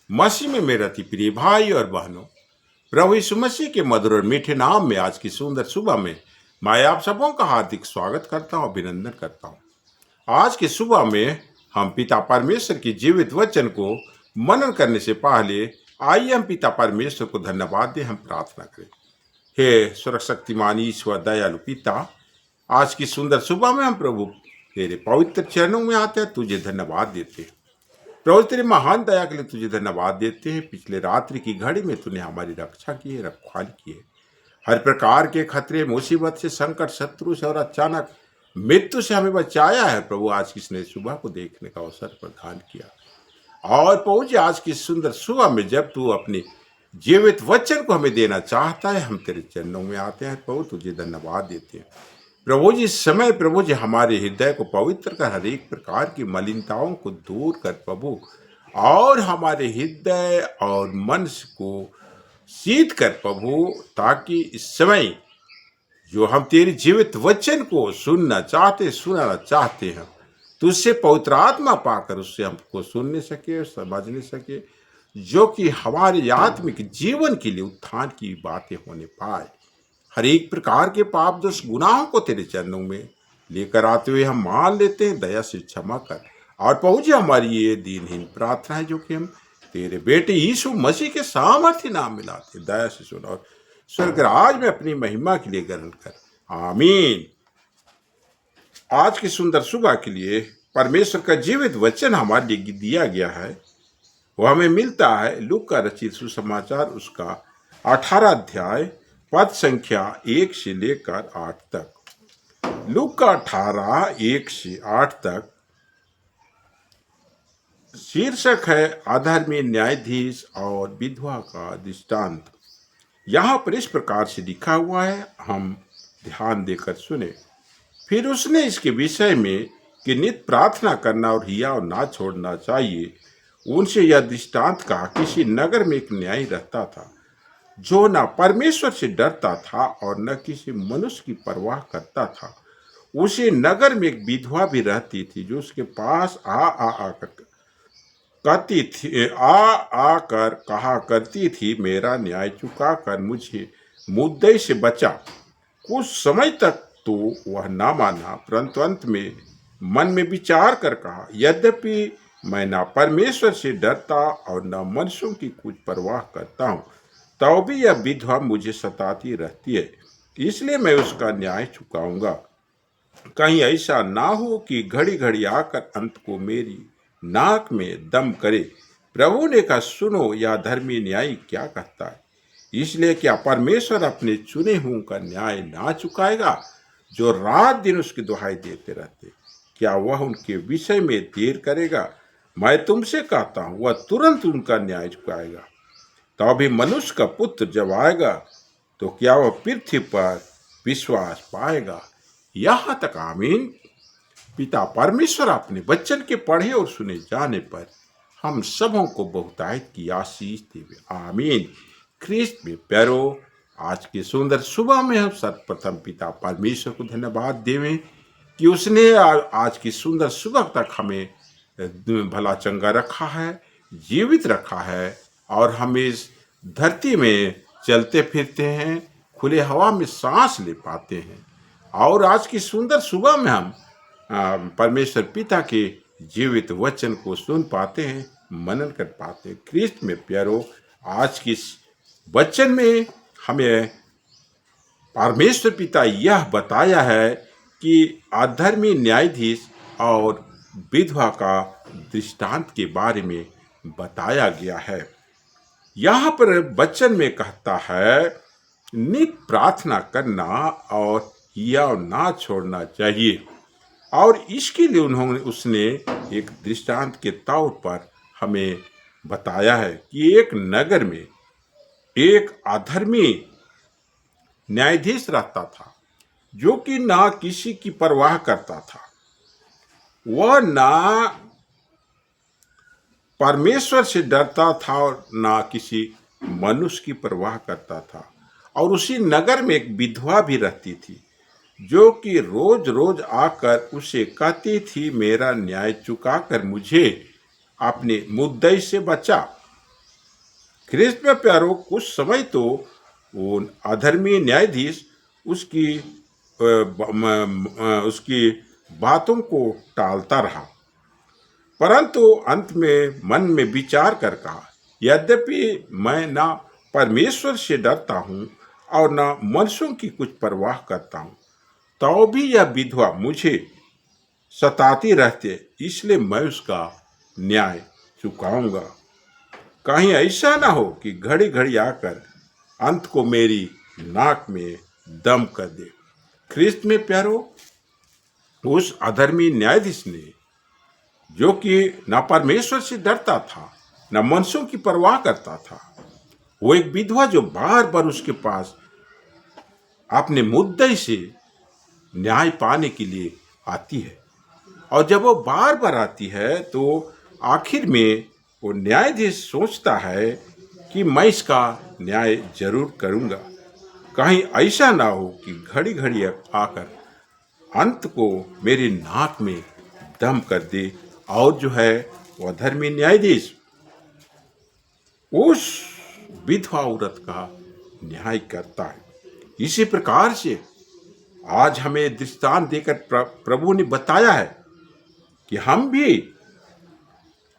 मसीह में मेरे अति प्रिय भाई और बहनों, प्रभु यीशु मसीह के मधुर और मीठे नाम में आज की सुंदर सुबह में मैं आप सबों का हार्दिक स्वागत करता हूं, अभिनंदन करता हूं। आज की सुबह में हम पिता परमेश्वर की जीवित वचन को मनन करने से पहले आइए हम पिता परमेश्वर को धन्यवाद दें, हम प्रार्थना करें। हे सर्वशक्तिमान ईश्वर दयालु पिता, आज की सुंदर सुबह में हम प्रभु तेरे पवित्र चरणों में आते हैं, तुझे धन्यवाद देते हैं। प्रभु तेरी महान दया के लिए तुझे धन्यवाद देते हैं। पिछले रात्रि की घड़ी में तूने हमारी रक्षा की है, रखवाली की है। हर प्रकार के खतरे, मुसीबत से, संकट, शत्रु से और अचानक मृत्यु से हमें बचाया है। प्रभु आज की नई सुबह को देखने का अवसर प्रदान किया और प्रभु जी आज की सुंदर सुबह में जब तू अपने जीवित वचन को हमें देना चाहता है, हम तेरे चरणों में आते हैं। प्रभु तुझे धन्यवाद देते हैं। प्रभु जी इस समय प्रभु जी हमारे हृदय को पवित्र कर, हर एक प्रकार की मलिनताओं को दूर कर प्रभु, और हमारे हृदय और मन को शीत कर प्रभु, ताकि इस समय जो हम तेरे जीवित वचन को सुनाना चाहते हैं, तुझसे पवित्र आत्मा पाकर उससे हमको सुनने सके, समझने सके, जो कि हमारे आत्मिक जीवन के लिए उत्थान की बातें होने पाए। हर एक प्रकार के पाप दोष गुनाहों को तेरे चरणों में लेकर आते हुए हम मान लेते हैं, दया से क्षमा कर। और प्रभु जी हमारी ये दीनहीन प्रार्थना है जो कि हम तेरे बेटे यीशु मसीह के सामर्थ्य नाम में लाते, दया से सुन और स्वर्ग राज में अपनी महिमा के लिए ग्रहण कर, आमीन। आज की सुंदर सुबह के लिए परमेश्वर का जीवित वचन हमारे लिए दिया गया है। वह हमें मिलता है लूका रचित सुसमाचार उसका 18 अध्याय पद संख्या 1 से लेकर 8 तक। लूका 18 1 से 8 तक। शीर्षक है अधर्मी न्यायाधीश और विधवा का दृष्टांत। यहाँ पर इस प्रकार से लिखा हुआ है, हम ध्यान देकर सुने। फिर उसने इसके विषय में कि नित्य प्रार्थना करना और हियाव ना छोड़ना चाहिए, उनसे यह दृष्टांत कहा। किसी नगर में एक न्यायी रहता था जो न परमेश्वर से डरता था और न किसी मनुष्य की परवाह करता था। उसे नगर में एक विधवा भी रहती थी जो उसके पास आकर कहा करती थी, मेरा न्याय चुका कर मुझे मुद्दे से बचा। कुछ समय तक तो वह ना माना, परंतु अंत में मन में विचार कर कहा, यद्यपि मैं ना परमेश्वर से डरता और न मनुष्यों की कुछ परवाह करता हूँ, तो भी यह विधवा मुझे सताती रहती है, इसलिए मैं उसका न्याय चुकाऊंगा। कहीं ऐसा ना हो कि घड़ी घड़ी आकर अंत को मेरी नाक में दम करे। प्रभु ने कहा, सुनो, यह धर्मी न्यायी क्या कहता है। इसलिए क्या परमेश्वर अपने चुने हुओं का न्याय ना चुकाएगा जो रात दिन उसकी दुहाई देते रहते? क्या वह उनके विषय में देर करेगा? मैं तुमसे कहता हूं, वह तुरंत उनका न्याय चुकाएगा। तो अभी मनुष्य का पुत्र जब आएगा तो क्या वह पृथ्वी पर विश्वास पाएगा? यहाँ तक, आमीन। पिता परमेश्वर अपने वचन के पढ़े और सुने जाने पर हम सबों को बहुतायत की आशीष देवे, आमीन। ख्रिस्त में प्यारो, आज की सुंदर सुबह में हम सर्वप्रथम पिता परमेश्वर को धन्यवाद देवें कि उसने आज की सुंदर सुबह तक हमें भला चंगा रखा है, जीवित रखा है, और हम इस धरती में चलते फिरते हैं, खुले हवा में सांस ले पाते हैं, और आज की सुंदर सुबह में हम परमेश्वर पिता के जीवित वचन को सुन पाते हैं, मनन कर पाते हैं। ख्रिस्त में प्यारो, आज की वचन में हमें परमेश्वर पिता यह बताया है कि अधर्मी न्यायाधीश और विधवा का दृष्टांत के बारे में बताया गया है। यहाँ पर वचन में कहता है, नित्य प्रार्थना करना और हियाव ना छोड़ना चाहिए, और इसके लिए उसने एक दृष्टांत के तौर पर हमें बताया है कि एक नगर में एक अधर्मी न्यायाधीश रहता था जो कि ना किसी की परवाह करता था, वह ना परमेश्वर से डरता था और ना किसी मनुष्य की परवाह करता था। और उसी नगर में एक विधवा भी रहती थी जो कि रोज रोज आकर उसे कहती थी, मेरा न्याय चुका कर मुझे अपने मुद्दे से बचा। ख्रिस्त में प्यारो, कुछ समय तो वो अधर्मी न्यायाधीश उसकी उसकी बातों को टालता रहा, परंतु अंत में मन में विचार कर कहा, यद्यपि मैं ना परमेश्वर से डरता हूँ और ना मनुष्यों की कुछ परवाह करता हूँ, तो भी यह विधवा मुझे सताती रहती है, इसलिए मैं उसका न्याय चुकाऊंगा। कहीं ऐसा ना हो कि घड़ी घड़ी आकर अंत को मेरी नाक में दम कर दे। ख्रिस्त में प्यारो, उस अधर्मी न्यायाधीश ने, जो कि न परमेश्वर से डरता था न मनुष्यों की परवाह करता था, वो एक विधवा जो बार बार उसके पास अपने मुद्दे से न्याय पाने के लिए आती है, और जब वो बार बार आती है तो आखिर में वो न्यायाधीश सोचता है कि मैं इसका न्याय जरूर करूंगा। कहीं ऐसा ना हो कि घड़ी घड़ी आकर अंत को मेरी नाक में दम कर दे, और जो है वह धर्मी न्यायाधीश उस विधवा औरत का न्याय करता है। इसी प्रकार से आज हमें दृष्टांत देकर प्रभु ने बताया है कि हम भी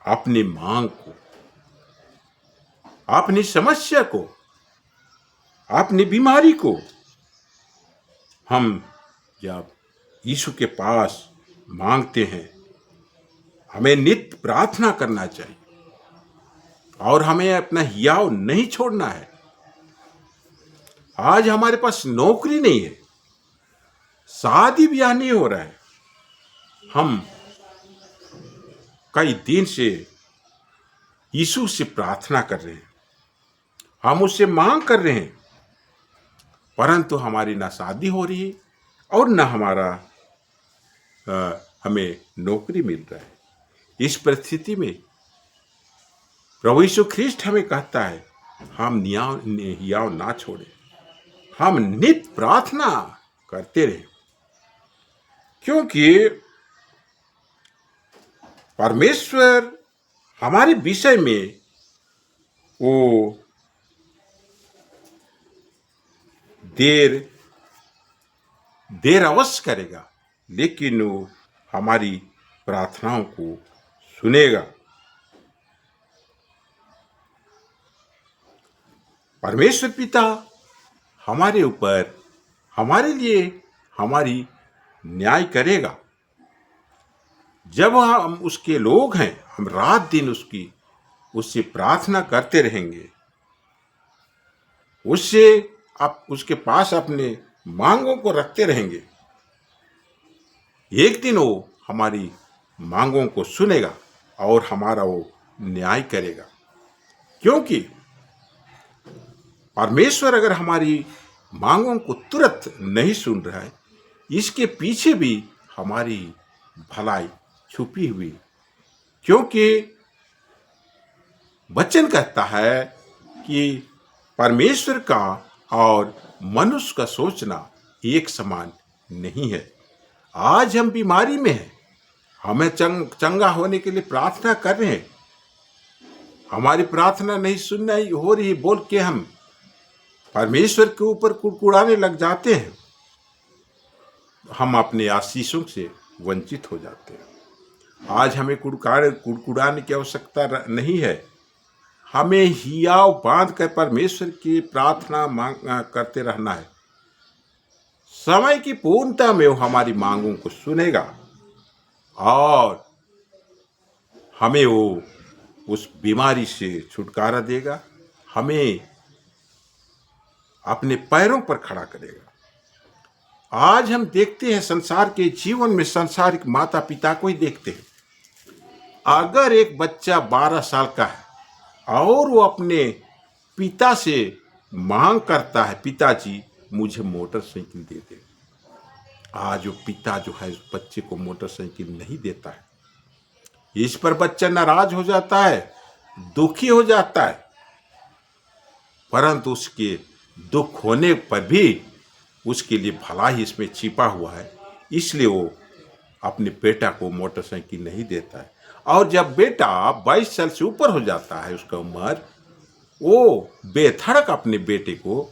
अपनी मांग को, अपनी समस्या को, अपनी बीमारी को हम जब यीशु के पास मांगते हैं, हमें नित्य प्रार्थना करना चाहिए और हमें अपना हियाव नहीं छोड़ना है। आज हमारे पास नौकरी नहीं है, शादी ब्याह नहीं हो रहा है, हम कई दिन से यीशु से प्रार्थना कर रहे हैं, हम उससे मांग कर रहे हैं, परंतु हमारी ना शादी हो रही है और ना हमारा हमें नौकरी मिल रहा है। इस परिस्थिति में प्रभु यीशु ख्रिस्ट हमें कहता है, हम हियाव ना छोड़े, हम नित्य प्रार्थना करते रहे, क्योंकि परमेश्वर हमारे विषय में वो देर अवश्य करेगा, लेकिन वो हमारी प्रार्थनाओं को सुनेगा। परमेश्वर पिता हमारे ऊपर, हमारे लिए हमारी न्याय करेगा। जब हम उसके लोग हैं, हम रात दिन उससे प्रार्थना करते रहेंगे, उसके पास अपने मांगों को रखते रहेंगे, एक दिन वो हमारी मांगों को सुनेगा और हमारा वो न्याय करेगा। क्योंकि परमेश्वर अगर हमारी मांगों को तुरंत नहीं सुन रहा है, इसके पीछे भी हमारी भलाई छुपी हुई, क्योंकि वचन कहता है कि परमेश्वर का और मनुष्य का सोचना एक समान नहीं है। आज हम बीमारी में हैं, हमें चंगा होने के लिए प्रार्थना कर रहे हैं, हमारी प्रार्थना नहीं सुनना हो रही बोल के हम परमेश्वर के ऊपर कुड़कुड़ाने लग जाते हैं, हम अपने आशीषों से वंचित हो जाते हैं। आज हमें कुड़कुड़ाने की आवश्यकता नहीं है, हमें हियाव बांध कर परमेश्वर की प्रार्थना करते रहना है। समय की पूर्णता में वो हमारी मांगों को सुनेगा और हमें वो उस बीमारी से छुटकारा देगा, हमें अपने पैरों पर खड़ा करेगा। आज हम देखते हैं संसार के जीवन में संसारिक माता पिता को ही देखते हैं। अगर एक बच्चा 12 साल का है और वो अपने पिता से मांग करता है, पिताजी मुझे मोटरसाइकिल दे दे, आज वो पिता जो है उस बच्चे को मोटरसाइकिल नहीं देता है, इस पर बच्चा नाराज हो जाता है, दुखी हो जाता है, परंतु उसके दुख होने पर भी उसके लिए भला ही इसमें छिपा हुआ है, इसलिए वो अपने बेटा को मोटरसाइकिल नहीं देता है। और जब बेटा 22 साल से ऊपर हो जाता है उसका उम्र, वो बेधड़क अपने बेटे को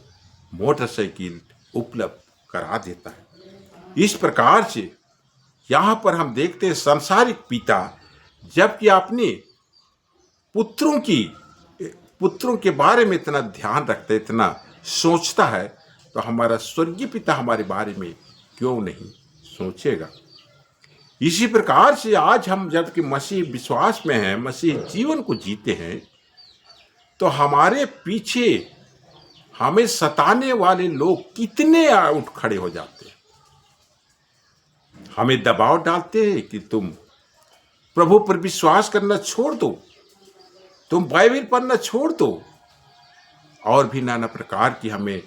मोटरसाइकिल उपलब्ध करा देता है। इस प्रकार से यहाँ पर हम देखते हैं संसारिक पिता जबकि अपने पुत्रों की पुत्रों के बारे में इतना ध्यान रखता है, इतना सोचता है, तो हमारा स्वर्गीय पिता हमारे बारे में क्यों नहीं सोचेगा। इसी प्रकार से आज हम जबकि मसीह विश्वास में हैं, मसीह जीवन को जीते हैं, तो हमारे पीछे हमें सताने वाले लोग कितने उठ खड़े हो जाते हैं, हमें दबाव डालते हैं कि तुम प्रभु पर विश्वास करना छोड़ दो, तुम बाइबल पढ़ना छोड़ दो, और भी नाना प्रकार की हमें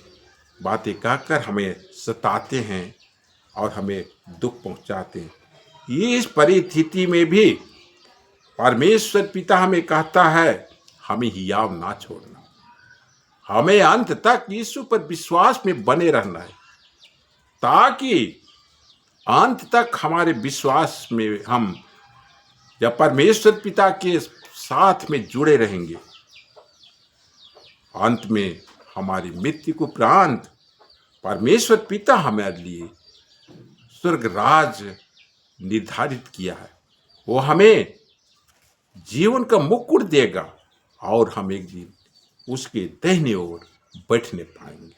बातें कहकर हमें सताते हैं और हमें दुख पहुंचाते हैं। ये इस परिस्थिति में भी परमेश्वर पिता हमें कहता है हमें हियाव ना छोड़ना, हमें अंत तक यीशु पर विश्वास में बने रहना है, ताकि अंत तक हमारे विश्वास में हम जब परमेश्वर पिता के साथ में जुड़े रहेंगे, अंत में हमारी मृत्यु को उपरांत परमेश्वर पिता हमारे लिए स्वर्ग राज निर्धारित किया है। वो हमें जीवन का मुकुट देगा और हम एक दिन उसके दाहिने ओर बैठने पाएंगे।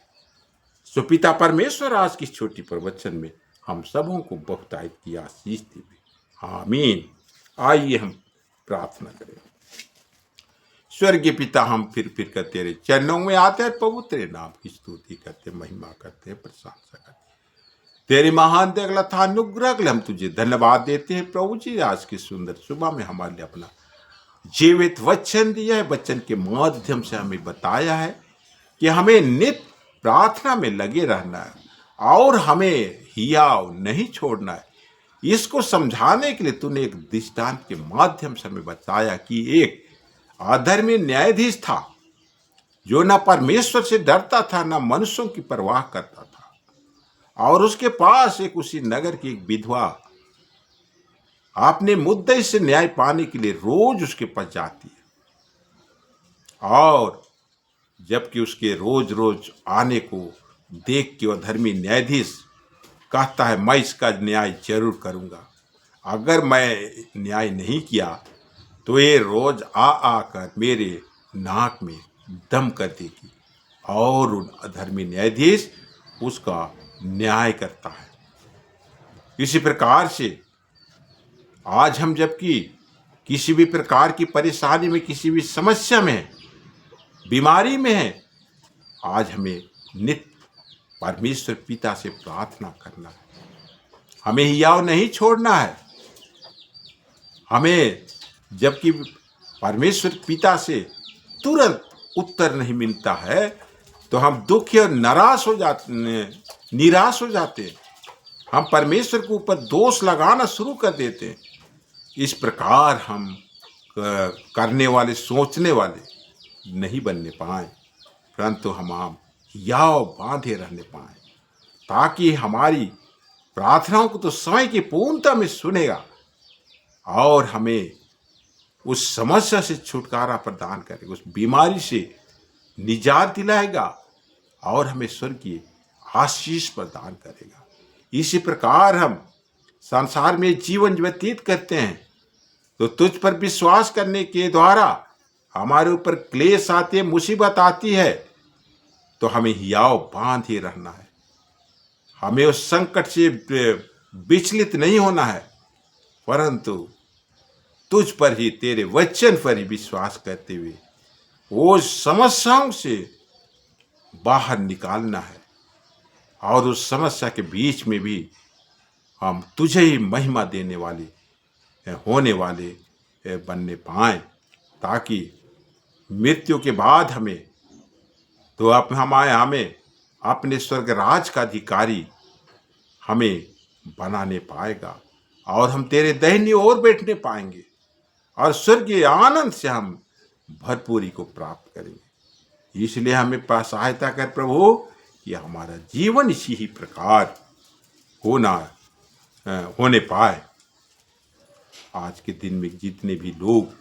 सो पिता परमेश्वर आज की छोटी प्रवचन में हम सबों को बहुतायत की आशीष देवे। आमीन। आइए हम प्रार्थना करें। स्वर्गीय पिता, हम फिर कर तेरे चरणों में आते हैं, प्रभु तेरे नाम की स्तुति करते, महिमा करते, प्रशंसा करते, तेरे महान दयालुता अनुग्रह के लिए हम तुझे धन्यवाद देते हैं। प्रभु जी, आज की सुंदर सुबह में हमारे लिए अपना जीवित वचन दिया है, वचन के माध्यम से हमें बताया है कि हमें नित्य प्रार्थना में लगे रहना है और हमें हियाव नहीं छोड़ना है। इसको समझाने के लिए तूने एक दृष्टांत के माध्यम से हमें बताया कि एक अधर्मी न्यायाधीश था जो न परमेश्वर से डरता था, न मनुष्यों की परवाह करता था, और उसके पास एक उसी नगर की एक विधवा अपने मुद्दे से न्याय पाने के लिए रोज उसके पास जाती है, और जबकि उसके रोज रोज आने को देख के वह धर्मी न्यायाधीश कहता है मैं इसका न्याय जरूर करूंगा, अगर मैं न्याय नहीं किया तो ये रोज आकर मेरे नाक में दम कर देगी, और अधर्मी न्यायाधीश उसका न्याय करता है। इसी प्रकार से आज हम जबकि किसी भी प्रकार की परेशानी में, किसी भी समस्या में है, बीमारी में है, आज हमें नित्य परमेश्वर पिता से प्रार्थना करना है, हमें हियाव नहीं छोड़ना है। हमें जबकि परमेश्वर पिता से तुरंत उत्तर नहीं मिलता है तो हम दुखी और निराश हो जाते हैं, हम परमेश्वर के ऊपर दोष लगाना शुरू कर देते हैं। इस प्रकार हम करने वाले, सोचने वाले नहीं बनने पाए, परंतु हम हियाव बांधे रहने पाए, ताकि हमारी प्रार्थनाओं को तो समय की पूर्णता में सुनेगा और हमें उस समस्या से छुटकारा प्रदान करेगा, उस बीमारी से निजात दिलाएगा और हमें स्वर्गीय आशीष प्रदान करेगा। इसी प्रकार हम संसार में जीवन व्यतीत करते हैं तो तुझ पर विश्वास करने के द्वारा हमारे ऊपर क्लेश आते, मुसीबत आती है, तो हमें हियाव बांधे रहना है, हमें उस संकट से विचलित नहीं होना है, परंतु तुझ पर ही, तेरे वचन पर ही विश्वास करते हुए वो समस्याओं से बाहर निकालना है, और उस समस्या के बीच में भी हम तुझे ही महिमा देने वाले, होने वाले बनने पाएं, ताकि मृत्यु के बाद हमें अपने स्वर्ग राज का अधिकारी हमें बनाने पाएगा, और हम तेरे दाहिनी ओर बैठने पाएंगे और स्वर्गीय आनंद से हम भरपूरी को प्राप्त करेंगे। इसलिए हमें सहायता कर प्रभु कि हमारा जीवन इसी ही प्रकार होने पाए। आज के दिन में जितने भी लोग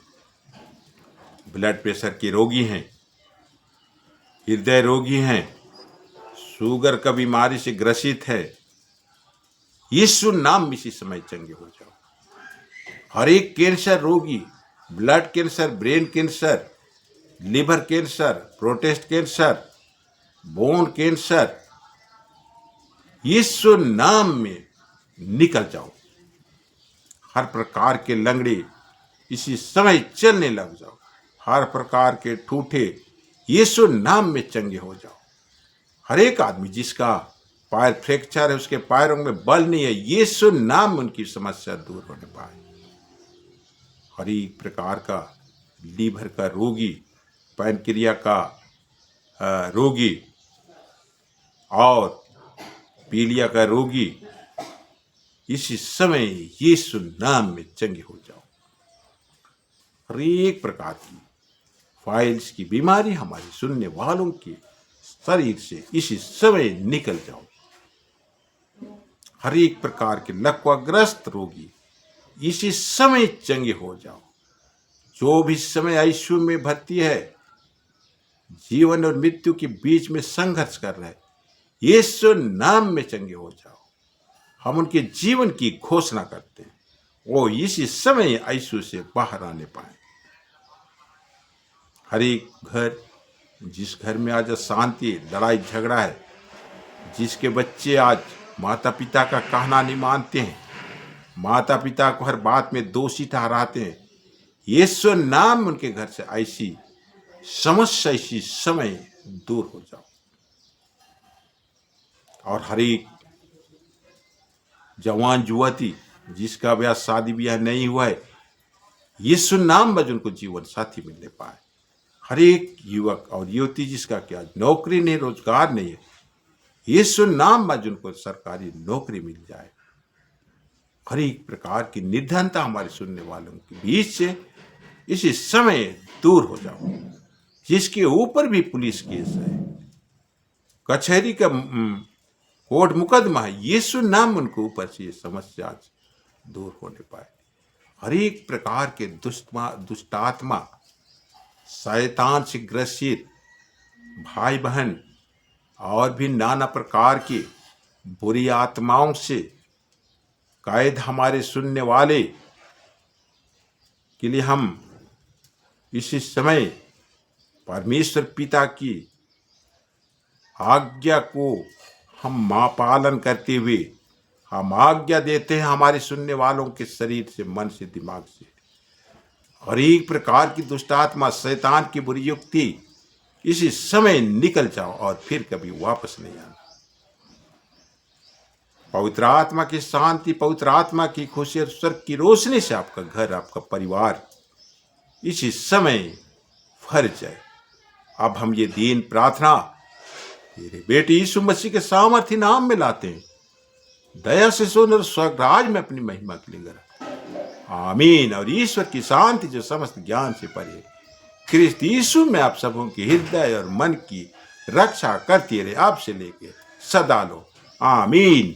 ब्लड प्रेशर के रोगी हैं, हृदय रोगी हैं, शुगर का बीमारी से ग्रसित है, यीशु नाम में इसी समय चंगे हो जाओ। हर एक कैंसर रोगी, blood cancer, brain cancer, liver cancer, prostate cancer, bone cancer, Yeshu नाम में निकल जाओ। हर प्रकार के लंगड़े इसी समय चलने लग जाओ। हर प्रकार के ठूठे यीशु नाम में चंगे हो जाओ। हर एक आदमी जिसका पैर फ्रैक्चर है, उसके पैरों में बल नहीं है, यीशु नाम में उनकी समस्या दूर होने पाए। हर एक प्रकार का लीवर का रोगी, पैनक्रिया का रोगी और पीलिया का रोगी इसी समय यीशु नाम में चंगे हो जाओ। हर एक प्रकार की फाइल्स की बीमारी हमारे सुनने वालों के शरीर से इसी समय निकल जाओ। हर एक प्रकार के लकवाग्रस्त रोगी इसी समय चंगे हो जाओ। जो भी समय आईसीयू में भर्ती है, जीवन और मृत्यु के बीच में संघर्ष कर रहे, यीशु नाम में चंगे हो जाओ। हम उनके जीवन की घोषणा करते हैं, वो इसी समय आईसीयू से बाहर आने पाए। हर एक घर, जिस घर में आज शांति, लड़ाई झगड़ा है, जिसके बच्चे आज माता पिता का कहना नहीं मानते हैं, माता पिता को हर बात में दोषी ठहराते हैं, यीशु नाम उनके घर से ऐसी समस्या इसी समय दूर हो जाओ। और हर एक जवान युवती जिसका ब्याह शादी ब्याह नहीं हुआ है, यीशु नाम में उनको जीवन साथी मिलने पाए। हर एक युवक और युवती जिसका क्या नौकरी नहीं, रोजगार नहीं है, यीशु नाम में उनको सरकारी नौकरी मिल जाए। हर एक प्रकार की निर्धनता हमारे सुनने वालों के बीच से इसी समय दूर हो जाओ। जिसके ऊपर भी पुलिस केस है, कचहरी का कोर्ट मुकदमा है, यीशु नाम उनको ऊपर से ये समस्या दूर होने पाए। हर एक प्रकार के दुष्टात्मा, शैतान से ग्रसित भाई बहन और भी नाना प्रकार की बुरी आत्माओं से कैद हमारे सुनने वाले के लिए हम इसी समय परमेश्वर पिता की आज्ञा को हम पालन करते हुए हम आज्ञा देते हैं हमारे सुनने वालों के शरीर से, मन से, दिमाग से। हर एक प्रकार की दुष्टात्मा, शैतान की बुरी युक्ति इसी समय निकल जाओ और फिर कभी वापस नहीं आना। पवित्र आत्मा की शांति, पवित्र आत्मा की खुशी और स्वर्ग की रोशनी से आपका घर, आपका परिवार इसी समय भर जाए। अब हम ये दीन प्रार्थना तेरे बेटे यीशु मसीह के सामर्थ्य नाम में लाते हैं। दया से सुन और स्वर्गराज में अपनी महिमा के लिए करा। आमीन। और ईश्वर की शांति जो समस्त ज्ञान से परे, क्रिस्त यीशु में आप सबों के हृदय और मन की रक्षा करती रहे, आपसे लेके सदा लो। आमीन।